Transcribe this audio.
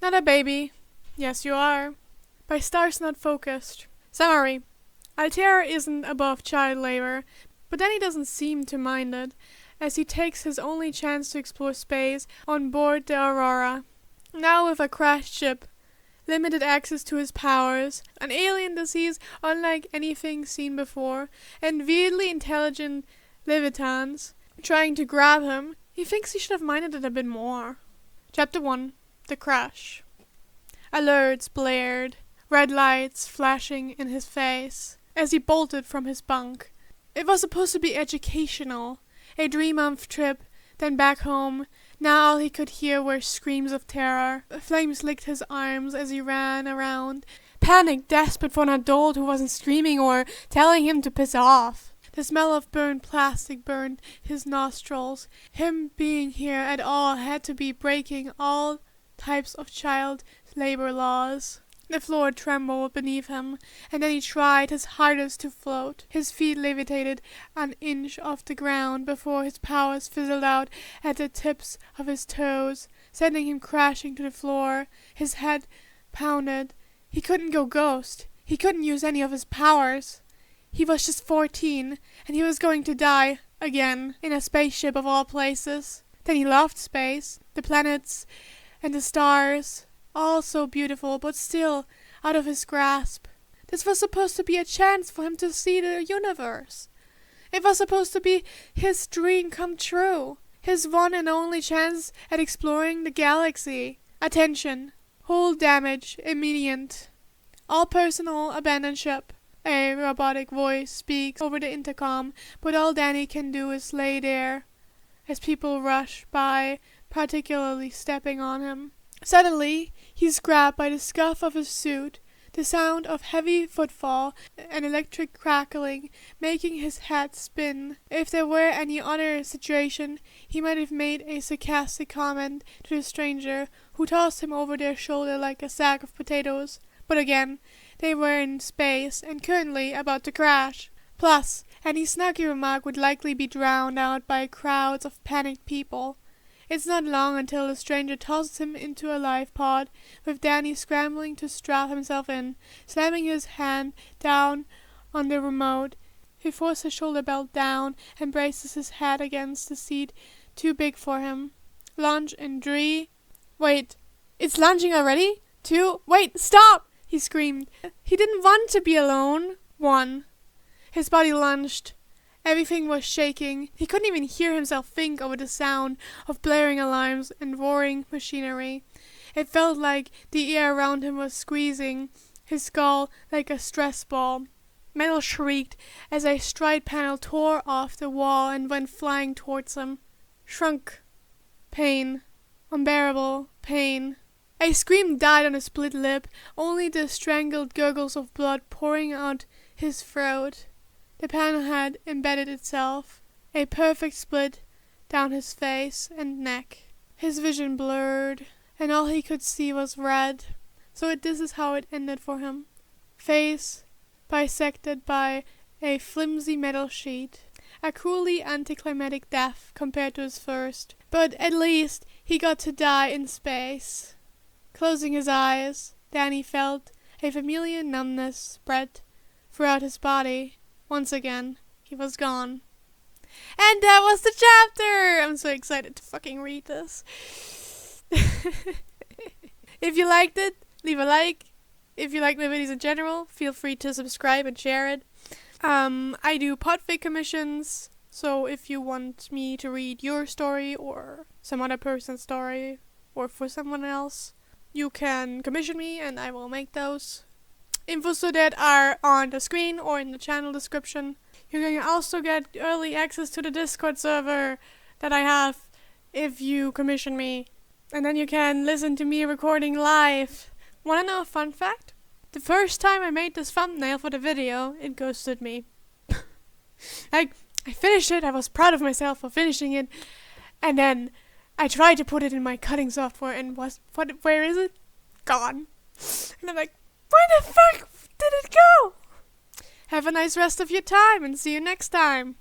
Not a baby. Yes, you are. By stars not focused. Summary. Altera isn't above child labor, but then he doesn't seem to mind it, as he takes his only chance to explore space on board the Aurora. Now with a crashed ship, limited access to his powers, an alien disease unlike anything seen before, and weirdly intelligent Levitans trying to grab him, he thinks he should have minded it a bit more. Chapter 1. The Crash. Alerts blared, red lights flashing in his face, as he bolted from his bunk. It was supposed to be educational, a 3-month trip, then back home. Now all he could hear were screams of terror. Flames licked his arms as he ran around, panicked, desperate for an adult who wasn't screaming or telling him to piss off. The smell of burnt plastic burned his nostrils. Him being here at all had to be breaking all types of child labor laws. The floor trembled beneath him, and then he tried his hardest to float. His feet levitated an inch off the ground before his powers fizzled out at the tips of his toes, sending him crashing to the floor. His head pounded. He couldn't go ghost. He couldn't use any of his powers. He was just 14, and he was going to die again in a spaceship of all places. Then he loved space, the planets and the stars. All so beautiful, but still out of his grasp. This was supposed to be a chance for him to see the universe. It was supposed to be his dream come true. His one and only chance at exploring the galaxy. Attention. Hull damage immediate. All personnel abandon ship. A robotic voice speaks over the intercom, but all Danny can do is lay there as people rush by, particularly stepping on him. Suddenly, he's grabbed by the scuff of his suit, the sound of heavy footfall and electric crackling, making his head spin. If there were any other situation, he might have made a sarcastic comment to the stranger, who tossed him over their shoulder like a sack of potatoes. But again, they were in space, and currently about to crash. Plus, any snarky remark would likely be drowned out by crowds of panicked people. It's not long until the stranger tosses him into a life pod, with Danny scrambling to strap himself in, slamming his hand down on the remote. He forces his shoulder belt down and braces his head against the seat too big for him. Launch in 3. Wait, it's launching already? 2. Wait, stop! He screamed. He didn't want to be alone. 1. His body lunged. Everything was shaking. He couldn't even hear himself think over the sound of blaring alarms and roaring machinery. It felt like the air around him was squeezing his skull like a stress ball. Metal shrieked as a stride panel tore off the wall and went flying towards him. Shrunk. Pain. Unbearable pain. A scream died on a split lip, only the strangled gurgles of blood pouring out his throat. The panel had embedded itself, a perfect split, down his face and neck. His vision blurred, and all he could see was red. So this is how it ended for him. Face bisected by a flimsy metal sheet. A cruelly anticlimactic death compared to his first. But at least he got to die in space. Closing his eyes, Danny felt a familiar numbness spread throughout his body. Once again, he was gone. And that was the chapter! I'm so excited to fucking read this. If you liked it, leave a like. If you like my videos in general, feel free to subscribe and share it. I do Podfic commissions, so if you want me to read your story or some other person's story or for someone else, you can commission me and I will make those. Infos to that are on the screen or in the channel description. You can also get early access to the Discord server that I have if you commission me. And then you can listen to me recording live. Wanna know a fun fact? The first time I made this thumbnail for the video, it ghosted me. I finished it, I was proud of myself for finishing it, and then I tried to put it in my cutting software and where is it? Gone. And I'm like, where the fuck did it go? Have a nice rest of your time and see you next time.